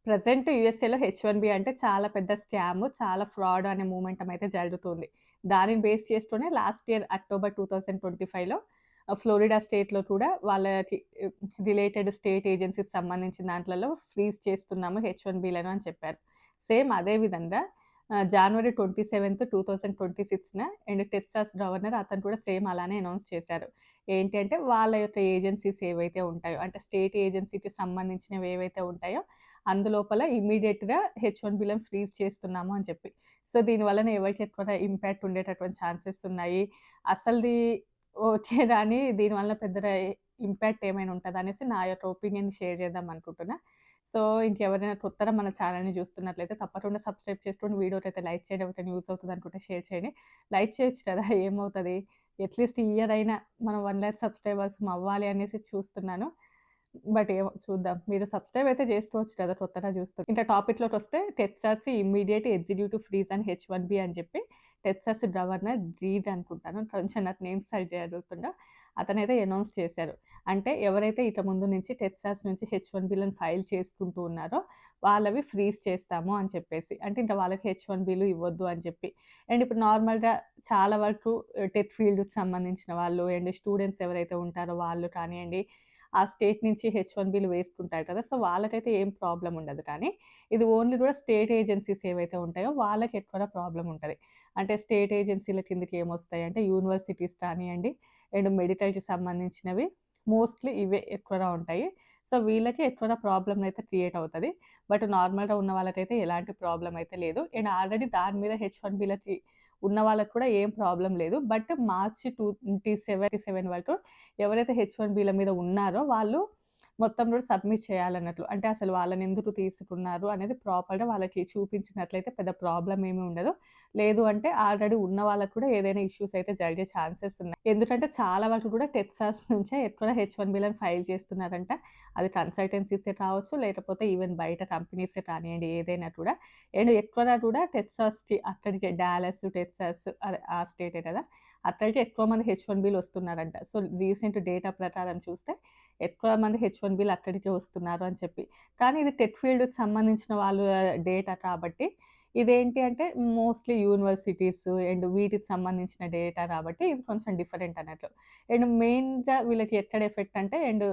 Present యూఎస్ఏలో H-1B అంటే చాలా పెద్ద స్కామ్, చాలా ఫ్రాడ్ అనే మూవ్‌మెంటం అయితే జరుగుతుంది. దానిని బేస్ చేసుకొనే లాస్ట్ ఇయర్ అక్టోబర్ 2025లో ఫ్లోరిడా స్టేట్‌లో కూడా వాళ్ళకి రిలేటెడ్ స్టేట్ ఏజెన్సీకి సంబంధించిన దాంట్లలో ఫ్రీజ్ చేస్తున్నాము హెచ్-1బీలను అని చెప్పారు. సేమ్ అదే విధంగా జనవరి 27, 2026న అండ్ టెక్సాస్ గవర్నర్ అతను కూడా సేమ్ అలానే అనౌన్స్ చేశారు. ఏంటి అంటే వాళ్ళ యొక్క ఏజెన్సీస్ ఏవైతే ఉంటాయో, అంటే స్టేట్ ఏజెన్సీకి సంబంధించినవి ఏవైతే ఉంటాయో అందులోపల ఇమ్మీడియేట్‌గా హెచ్-1బీలను ఫ్రీజ్ చేస్తున్నాము అని చెప్పి. సో, దీని వలన ఎవరికి ఎక్కువ ఇంపాక్ట్ ఉండేటటువంటి ఛాన్సెస్ ఉన్నాయి. అసలది ఓకే గానీ దీనివల్ల పెద్దగా ఇంపాక్ట్ ఏమైనా ఉంటదా అనేసి నా యొక్క ఒపీనియన్ షేర్ చేద్దాం అనుకుంటున్నా. సో, ఇంకెవరైనా కొత్తగా మన ఛానెల్‌ని చూస్తున్నట్లయితే తప్పకుండా సబ్స్క్రైబ్ చేసుకొని వీడియోకైతే లైక్ చేయండి. ఎవరికైనా యూజ్ అవుతది అనుకుంటే షేర్ చేయండి. లైక్ చేయొచ్చు కదా! ఏమవుతది? అట్‌లీస్ట్ ఈ ఇయర్ అయినా మనం 1,00,000 సబ్స్క్రైబర్స్ అవ్వాలి అనేసి చూస్తున్నాను. బట్ ఏమో చూద్దాం. మీరు సబ్స్క్రైబ్ అయితే చేసుకోవచ్చు కదా! కొత్తగా చూస్తుంటే. ఇంకా టాపిక్‌లోకొస్తే Texas immediate executive freeze and H one B అని చెప్పి టెక్సాస్ గవర్నర్ రీడ్ అనుకుంటాను. కొంచెం నాకు నేమ్స్ సరిగ్గా జరుగుతుండో అతనైతే అనౌన్స్ చేశారు. అంటే ఎవరైతే ఇక ముందు నుంచి టెక్సాస్ నుంచి హెచ్-1బీలను ఫైల్ చేసుకుంటూ ఉన్నారో వాళ్ళవి ఫ్రీజ్ చేస్తాము అని చెప్పేసి. అంటే ఇంక వాళ్ళకి హెచ్-1బీలు ఇవ్వొద్దు అని చెప్పి. అండ్ ఇప్పుడు నార్మల్‌గా చాలా వరకు టెక్ ఫీల్డ్‌కి సంబంధించిన వాళ్ళు అండ్ స్టూడెంట్స్ ఎవరైతే ఉంటారో వాళ్ళు కానియండి, ఆ స్టేట్ నుంచి హెచ్-1బీలు వేసుకుంటారు కదా! సో, వాళ్ళకైతే ఏం ప్రాబ్లమ్ ఉండదు కానీ, ఇది ఓన్లీ కూడా స్టేట్ ఏజెన్సీస్ ఏవైతే ఉంటాయో వాళ్ళకి ఎక్కువగా ప్రాబ్లమ్ ఉంటది. అంటే స్టేట్ ఏజెన్సీల కిందకి ఏమొస్తాయంటే యూనివర్సిటీస్ కానియండి అండ్ మెడికల్‌కి సంబంధించినవి మోస్ట్‌లీ ఇవే ఎక్కువగా ఉంటాయి. సో, వీళ్ళకి ఎక్కువగా ప్రాబ్లమ్ అయితే క్రియేట్ అవుతది. బట్ నార్మల్‌గా ఉన్న వాళ్ళకైతే ఎలాంటి ప్రాబ్లమ్ అయితే లేదు. అండ్ ఆల్రెడీ దాని మీద హెచ్-1బీలకి ఉన్న వాళ్ళకి కూడా ఏం ప్రాబ్లమ్ లేదు. బట్ మార్చి 27 వరకు ఎవరైతే హెచ్-1బీల మీద ఉన్నారో వాళ్ళు మొత్తం కూడా సబ్మిట్ చేయాలన్నట్లు. అంటే అసలు వాళ్ళనెందుకు తీసుకున్నారు అనేది ప్రాపర్‌గా వాళ్ళకి చూపించినట్లయితే పెద్ద ప్రాబ్లమ్ ఏమి ఉండదు. లేదు అంటే ఆల్రెడీ ఉన్న వాళ్ళకి కూడా ఏదైనా ఇష్యూస్ అయితే జరిగే ఛాన్సెస్ ఉన్నాయి. ఎందుకంటే చాలా వరకు కూడా టెక్సాస్ నుంచే ఎక్కువ హెచ్-1బీలను ఫైల్ చేస్తున్నారంట. అది కన్సల్టెన్సీసే కావచ్చు, లేకపోతే ఈవెన్ బయట కంపెనీసే కానియండి ఏదైనా కూడా. అండ్ ఎక్కువగా కూడా టెక్సాస్‌కి అక్కడికే డాలస్, టెక్సాస్ అదే ఆ స్టేటే కదా! అక్కడికే ఎక్కువ మంది హెచ్-1బీలు వస్తున్నారంట. సో, రీసెంట్ డేటా ప్రకారం చూస్తే ఎక్కువ మంది హెచ్-1బీలు అక్కడికే వస్తున్నారు అని చెప్పి. కానీ ఇది టెక్ ఫీల్డ్‌కి సంబంధించిన వాళ్ళు డేటా కాబట్టి ఇదేంటి అంటే మోస్ట్‌లీ యూనివర్సిటీస్ అండ్ వీటికి సంబంధించిన డేటా కాబట్టి ఇది కొంచెం డిఫరెంట్ అన్నట్లు. అండ్ మెయిన్‌గా వీళ్ళకి ఎక్కడ ఎఫెక్ట్ అంటే అండ్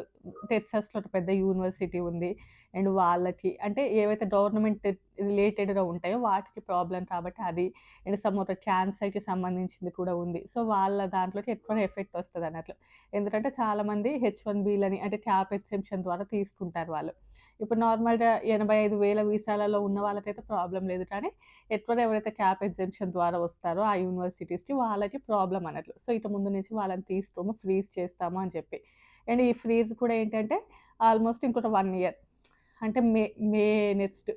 టెక్సాస్‌లో ఒక పెద్ద యూనివర్సిటీ ఉంది. అండ్ వాళ్ళకి అంటే ఏవైతే గవర్నమెంట్ రిలేటెడ్‌గా ఉంటాయో వాటికి ప్రాబ్లమ్ కాబట్టి అది. అండ్ సమ్ ఒక క్యాన్సర్‌కి సంబంధించింది కూడా ఉంది. సో, వాళ్ళ దాంట్లోకి ఎక్కువగా ఎఫెక్ట్ వస్తదన్నట్లు. ఎందుకంటే చాలామంది హెచ్-1బీలని అంటే క్యాప్ ఎక్సెంప్షన్ ద్వారా తీసుకుంటారు వాళ్ళు. ఇప్పుడు నార్మల్‌గా 85,000 వీసాలలో ఉన్న వాళ్ళకైతే ప్రాబ్లమ్ లేదు. కానీ ఎక్కువగా ఎవరైతే క్యాప్ ఎగ్జెంప్షన్ ద్వారా వస్తారో ఆ యూనివర్సిటీస్‌కి వాళ్ళకి ప్రాబ్లమ్ అన్నట్లు. సో, ఇక ముందు నుంచి వాళ్ళని తీసుకోము, ఫ్రీజ్ చేస్తాము అని చెప్పి. అండ్ ఈ ఫ్రీజ్ కూడా ఏంటంటే ఆల్‌మోస్ట్ ఇంకొక 1 ఇయర్ అంటే మే నెక్స్ట్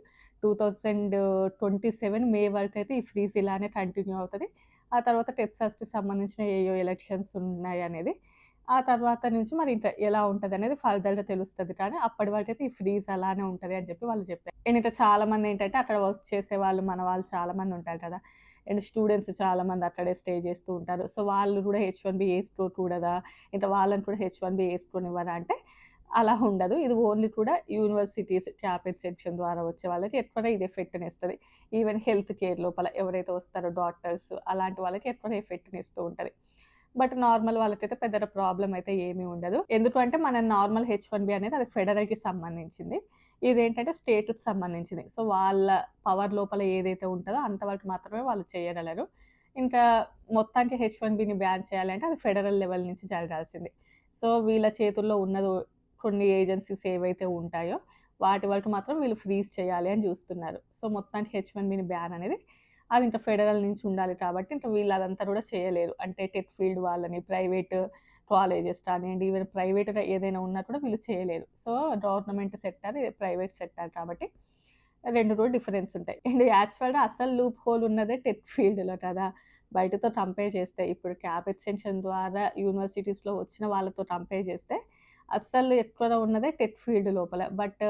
2027 మే వరకైతే ఈ ఫ్రీజ్ ఇలానే కంటిన్యూ అవుతది. ఆ తర్వాత టెక్సాస్‌కి సంబంధించిన ఏయో ఎలక్షన్స్ ఉన్నాయనేది ఆ తర్వాత నుంచి మరి ఇంకా ఎలా ఉంటదనేది ఫర్దర్‌గా తెలుస్తది. కానీ అప్పటి వరకైతే ఈ ఫ్రీజ్ అలానే ఉంటది అని చెప్పి వాళ్ళు చెప్పారు. అండ్ ఇంకా చాలామందేంటంటే అక్కడ వర్క్ చేసేవాళ్ళు మన వాళ్ళు చాలామంది ఉంటారు కదా! అండ్ స్టూడెంట్స్ చాలామంది అక్కడే స్టే చేస్తూ ఉంటారు. సో, వాళ్ళు కూడా హెచ్-1బీ ఏసుకోకూడదా? ఇంకా వాళ్ళని కూడా హెచ్-1బీ ఏసుకోనివ్వరా అంటే అలా ఉండదు. ఇది ఓన్లీ కూడా యూనివర్సిటీస్ క్యాపెట్ సెక్షన్ ద్వారా వచ్చే వాళ్ళకి ఎక్కువగా ఇది ఎఫెక్ట్‌నిస్తది. ఈవెన్ హెల్త్ కేర్ లోపల ఎవరైతే వస్తారో డాక్టర్స్ అలాంటి వాళ్ళకి ఎక్కువగా ఎఫెక్ట్‌నిస్తూ ఉంటది. బట్ నార్మల్ వాళ్ళకైతే పెద్దగా ప్రాబ్లమ్ అయితే ఏమీ ఉండదు. ఎందుకు అంటే మన నార్మల్ హెచ్-1బీ అనేది అది ఫెడరల్‌కి సంబంధించింది. ఇదేంటంటే స్టేట్‌కి సంబంధించింది. సో, వాళ్ళ పవర్ లోపల ఏదైతే ఉంటదో అంతవరకు మాత్రమే వాళ్ళు చేయగలరు. ఇంకా మొత్తానికి హెచ్-1బీని బ్యాన్ చేయాలంటే అది ఫెడరల్ లెవెల్ నుంచి జరగాల్సింది. సో, వీళ్ళ చేతుల్లో ఉన్నదో కొన్ని ఏజెన్సీస్ ఏవైతే ఉంటాయో వాటి వరకు మాత్రం వీళ్ళు ఫ్రీజ్ చేయాలి అని చూస్తున్నారు. సో, మొత్తానికి హెచ్-1బీని బ్యాన్ అనేది అది ఇంకా ఫెడరల్ నుంచి ఉండాలి కాబట్టి ఇంక వీళ్ళు అదంతా కూడా చేయలేరు. అంటే టెక్ ఫీల్డ్ వాళ్ళని, ప్రైవేట్ కాలేజెస్ కానియండి, ఈవెన్ ప్రైవేట్‌గా ఏదైనా ఉన్నా కూడా వీళ్ళు చేయలేరు. సో, గవర్నమెంట్ సెక్టార్, ఇది ప్రైవేట్ సెక్టార్ కాబట్టి 2 కూడా డిఫరెన్స్ ఉంటాయి. అండ్ యాక్చువల్‌గా అసలు లూప్ హోల్ ఉన్నదే టెక్ ఫీల్డ్‌లో కదా! బయటతో కంపేర్ చేస్తే ఇప్పుడు క్యాప్ ఎక్స్‌టెన్షన్ ద్వారా యూనివర్సిటీస్‌లో వచ్చిన వాళ్ళతో కంపేర్ చేస్తే అస్సలు ఎక్కువగా ఉన్నదే టెక్ ఫీల్డ్ లోపల. But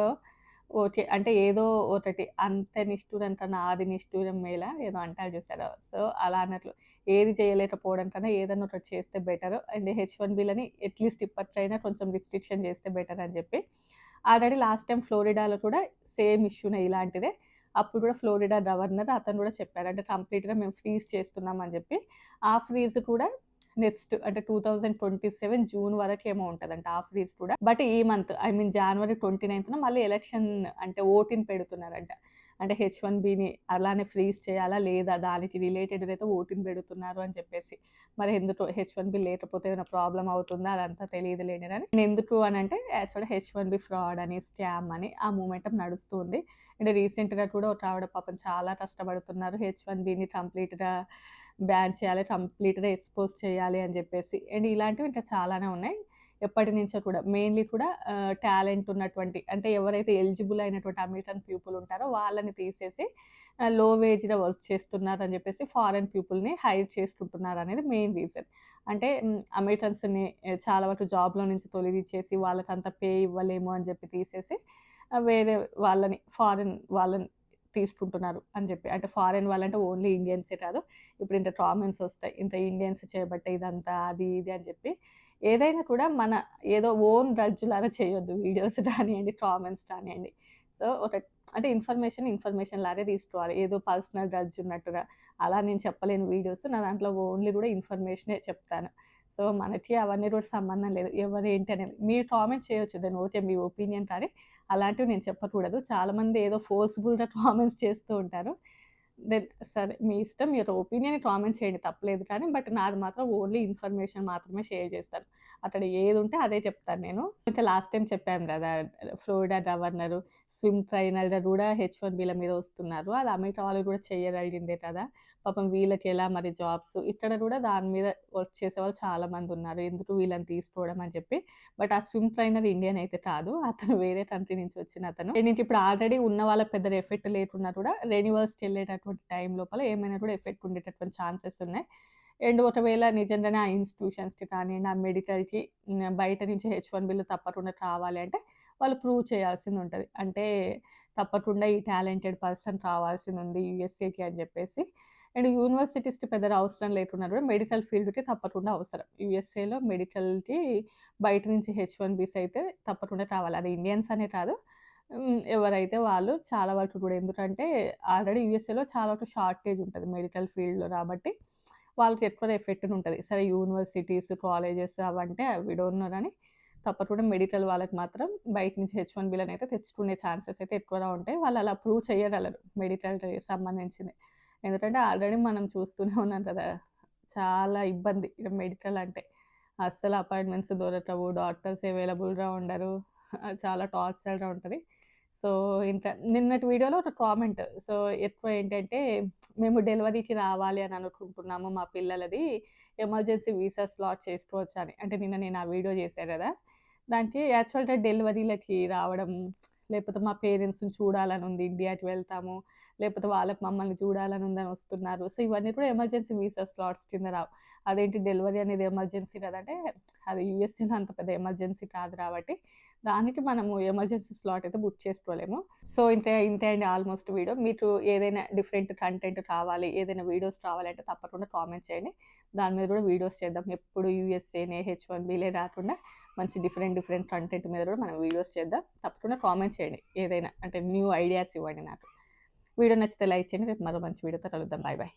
okay. అంటే ఏదో ఒకటి అంత నిష్ఠురంత నాది నిష్ఠూరం మేల ఏదో అంటారు చూసారా? సో, అలా అన్నట్లు ఏది చేయలేకపోవడం కన్నా ఏదన్నా ఒకటి చేస్తే బెటరు. అండ్ హెచ్-1బీలని అట్‌లీస్ట్ ఇప్పట్లైనా కొంచెం రిస్ట్రిక్షన్ చేస్తే బెటర్ అని చెప్పి. ఆల్రెడీ లాస్ట్ టైమ్ ఫ్లోరిడాలో కూడా సేమ్ ఇష్యూనే ఇలాంటిదే. అప్పుడు కూడా ఫ్లోరిడా గవర్నర్ అతను కూడా చెప్పారు. అంటే కంప్లీట్‌గా మేము ఫ్రీజ్ చేస్తున్నాం అని చెప్పి. ఆ ఫ్రీజ్ కూడా నెక్స్ట్ అంటే 2027 జూన్ వరకేమో ఉంటదంట ఆ ఫ్రీజ్ కూడా. బట్ ఈ మంత్ ఐ మీన్ జనవరి 29న మళ్ళీ ఎలక్షన్ అంటే ఓటింగ్ పెడుతున్నారంట. అంటే హెచ్-1బీని అలానే ఫ్రీజ్ చేయాలా లేదా దానికి రిలేటెడ్‌దైతే ఓటింగ్ పెడుతున్నారు అని చెప్పేసి. మరి ఎందుకో హెచ్-1బీ లేకపోతే ఏమైనా ప్రాబ్లమ్ అవుతుందా అదంతా తెలీదులెండి గానీ. ఎందుకు అనంటే యాక్చువల్‌గా హెచ్-1బీ ఫ్రాడ్ అని, స్కామ్ అని ఆ మూమెంటం నడుస్తుంది. అండ్ రీసెంట్‌గా కూడా ఒక ఆవిడ పాపం చాలా కష్టపడుతున్నారు. హెచ్-1బీని కంప్లీట్‌గా బ్యాన్ చేయాలి, కంప్లీట్‌గా ఎక్స్‌పోజ్ చేయాలి అని జెప్పేసి. అండ్ ఇలాంటివి ఇంకా చాలానే ఉన్నాయి. ఎప్పటినుంచో కూడా మెయిన్‌లీ కూడా టాలెంట్ ఉన్నటువంటి అంటే ఎవరైతే ఎలిజిబుల్ అయినటువంటి అమెరికన్ పీపుల్ ఉంటారో వాళ్ళని తీసేసి లో వేజ్‌లో వర్క్ చేస్తున్నారని జెప్పేసి ఫారెన్ పీపుల్‌ని హైర్ చేసుకుంటున్నారనేది మెయిన్ రీజన్. అంటే అమెరికన్స్‌ని చాలా వరకు జాబ్‌లో నుంచి తొలగించేసి వాళ్ళకంత పే ఇవ్వలేము అని జెప్పి తీసేసి వేరే వాళ్ళని ఫారెన్ వాళ్ళని తీసుకుంటున్నారు అని జెప్పి. అంటే ఫారెన్ వాళ్ళంటే ఓన్లీ ఇండియన్సే కాదు. ఇప్పుడు ఇంత కామెంట్స్ ఒస్తాయి. ఇంత ఇండియన్స్ చేయబట్టే ఇదంతా అది ఇది అని జెప్పి. ఏదైనా కూడా మన ఏదో ఓన్ గ్రడ్జ్‌లాగా చేయొద్దు. వీడియోస్ రానియండి, కామెంట్స్ రానియండి. సో, అంటే ఇన్ఫర్మేషన్ లాగే తీసుకోవాలి. ఏదో పర్సనల్ గ్రడ్జ్ ఉన్నట్టుగా అలా నేను చెప్పలేను వీడియోస్. నా దాంట్లో ఓన్లీ గూడా ఇన్ఫర్మేషనే చెప్తాను. సో, మనకి అవన్నీ కూడా సంబంధం లేదు. ఎవరు ఏంటి అనేది. మీరు కామెంట్ చేయొచ్చు. దాన్ని ఓకే మీ ఒపీనియన్ కానీ అలాంటివి నేను చెప్పకూడదు. చాలామంది ఏదో ఫోర్స్‌బుల్‌గా కామెంట్స్ చేస్తూ ఉంటారు. దెన్ సరే మీ ఇష్టం. మీరు ఒపీనియన్ కామెంట్ చేయండి తప్పులేదు కానీ, బట్ నాది మాత్రం ఓన్లీ ఇన్ఫర్మేషన్ మాత్రమే షేర్ చేస్తాను. అక్కడ ఏదుంటే అదే చెప్తాను నేను. ఇంకా లాస్ట్ టైమ్ చెప్పాను గదా! ఫ్లోరిడా గవర్నరు, స్విమ్ ట్రైనర్‌గా గూడా హెచ్-1బీల మీద వస్తున్నారు. అది అమెరికా వాళ్ళు గూడా చెయ్యగలిగిందే కదా! పాపం వీళ్ళకెలా మరి జాబ్స్. ఇక్కడ గూడా దాని మీద వర్క్ చేసేవాళ్ళు చాలా మందున్నారు. ఎందుకు వీళ్ళని తీసుకోవడం అని చెప్పి. బట్ ఆ స్విమ్ ట్రైనర్ ఇండియన్ అయితే కాదు. అతను వేరే కంట్రీ నుంచి వచ్చిన అతను. నీకిప్పుడు ఆల్రెడీ ఉన్న వాళ్ళకి పెద్దగా ఎఫెక్ట్ లేకున్నా కూడా రెన్యువల్స్‌కెళ్ళేటటువంటి టైం లోపల ఏమైనా కూడా ఎఫెక్ట్ ఉండేటటువంటి ఛాన్సెస్ ఉన్నాయి. అండ్ ఒకవేళ నిజంగానే ఆ ఇన్‌స్టిట్యూషన్స్‌కి కానియండి, ఆ మెడికల్‌కి బయట నుంచి హెచ్-1బీలు తప్పకుండా కావాలి అంటే వాళ్ళు ప్రూవ్ చేయాల్సిందుంటది. అంటే తప్పకుండా ఈ టాలెంటెడ్ పర్సన్ కావాల్సిందుంది యూఎస్ఏకి అని జెప్పేసి. అండ్ యూనివర్సిటీస్‌కి పెద్దగా అవసరం లేకున్నా కూడా మెడికల్ ఫీల్డ్‌కి తప్పకుండా అవసరం. యూఎస్ఏలో మెడికల్‌కి బయట నుంచి హెచ్-1బీస్ అయితే తప్పకుండా కావాలి. అది ఇండియన్స్ అనే కాదు. ఎవరైతే వాళ్ళు చాలా వరకు కూడా ఎందుకంటే ఆల్రెడీ యూఎస్ఏలో చాలా వరకు షార్టేజ్ ఉంటది మెడికల్ ఫీల్డ్‌లో కాబట్టి వాళ్ళకి ఎక్కువ ఎఫెక్ట్ ఉంటది. సరే యూనివర్సిటీస్, కాలేజెస్ అవంటే వి డోంట్ నో గానీ తప్పకుండా మెడికల్ వాళ్ళకి మాత్రం బయట నుంచి హెచ్-1బీలనైతే తెచ్చుకునే ఛాన్సెస్ అయితే ఎక్కువగా ఉంటాయి. వాళ్ళు అలా ప్రూవ్ చేయగలరు మెడికల్‌కి సంబంధించింది. ఎందుకంటే ఆల్రెడీ మనం చూస్తూనే ఉన్నాం కదా! చాలా ఇబ్బంది ఇక మెడికల్ అంటే. అస్సలు అపాయింట్‌మెంట్స్ దొరకవు. డాక్టర్స్ అవైలబుల్‌గా ఉండరు. చాలా టార్చర్‌గా ఉంటది. సో, ఇంకా నిన్నటి వీడియోలో ఒక కామెంట్. సో, ఎక్కువ ఏంటంటే మేము డెలివరీకి రావాలి అని అనుకుంటున్నాము మా పిల్లలది. ఎమర్జెన్సీ వీసా స్లాట్ చేసుకోవచ్చా అని. అంటే నిన్న నేను ఆ వీడియో చేశా గదా! దానికి యాక్చువల్‌గా డెలివరీలకి రావడం, లేకపోతే మా పేరెంట్స్‌ని చూడాలని ఉంది. ఇండియాకి వెళ్తాము. లేకపోతే వాళ్ళకి మమ్మల్ని చూడాలని ఉందని వస్తున్నారు. సో, ఇవన్నీ కూడా ఎమర్జెన్సీ వీసా స్లాట్స్ కింద రావు. అదేంటి డెలివరీ అనేది ఎమర్జెన్సీ కదంటే, అది యూఎస్ఏలో అంత పెద్ద ఎమర్జెన్సీ కాదు కాబట్టి, దానికి మనము ఎమర్జెన్సీ స్లాట్ అయితే బుక్ చేసుకోలేము. సో, ఇంతే అండి ఆల్‌మోస్ట్ వీడియో. మీకు ఏదైనా డిఫరెంట్ కంటెంట్ కావాలి, ఏదైనా వీడియోస్ కావాలంటే తప్పకుండా కామెంట్ చేయండి. దాని మీద కూడా వీడియోస్ చేద్దాం. ఎప్పుడు యూఎస్ఏనే, హెచ్-1బీలే కాకుండా మంచి డిఫరెంట్ కంటెంట్ మీద కూడా మనం వీడియోస్ చేద్దాం. తప్పకుండా కామెంట్ చేయండి ఏదైనా. అంటే న్యూ ఐడియాస్ ఇవ్వండి నాకు. వీడియో నచ్చితే లైక్ చేయండి. రేపు మరో మంచి వీడియోతో కలుద్దాం. Bye bye.